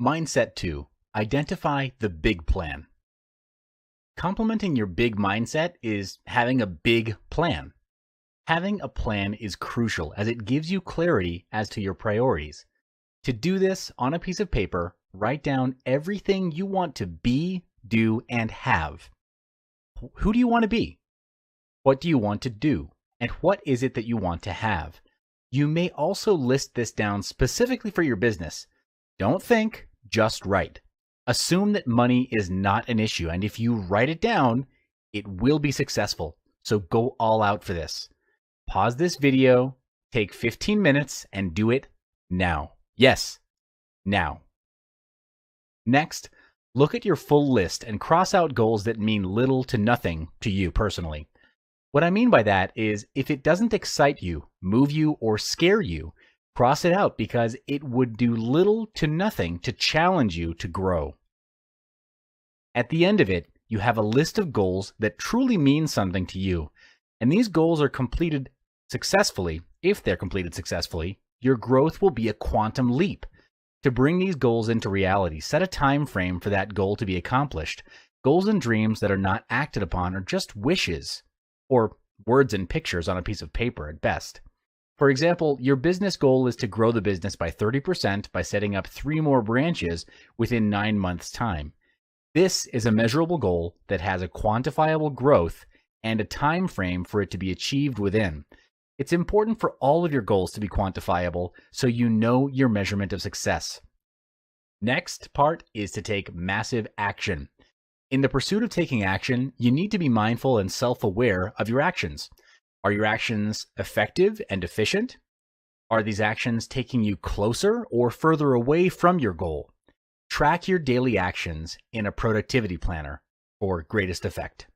Mindset 2. Identify the big plan. Complementing your big mindset is having a big plan. Having a plan is crucial as it gives you clarity as to your priorities. To do this, on a piece of paper, write down everything you want to be, do, and have. Who do you want to be? What do you want to do? And what is it that you want to have? You may also list this down specifically for your business. Don't think, just write. Assume that money is not an issue, and if you write it down, it will be successful. So go all out for this. Pause this video, take 15 minutes, and do it now. Yes, now. Next, look at your full list and cross out goals that mean little to nothing to you personally. What I mean by that is if it doesn't excite you, move you, or scare you, cross it out because it would do little to nothing to challenge you to grow. At the end of it, you have a list of goals that truly mean something to you, and these goals are completed successfully. If they're completed successfully, your growth will be a quantum leap. To bring these goals into reality, set a time frame for that goal to be accomplished. Goals and dreams that are not acted upon are just wishes, or words and pictures on a piece of paper at best. For example, your business goal is to grow the business by 30% by setting up 3 more branches within 9 months' time. This is a measurable goal that has a quantifiable growth and a time frame for it to be achieved within. It's important for all of your goals to be quantifiable so you know your measurement of success. Next part is to take massive action. In the pursuit of taking action, you need to be mindful and self-aware of your actions. Are your actions effective and efficient? Are these actions taking you closer or further away from your goal? Track your daily actions in a productivity planner for greatest effect.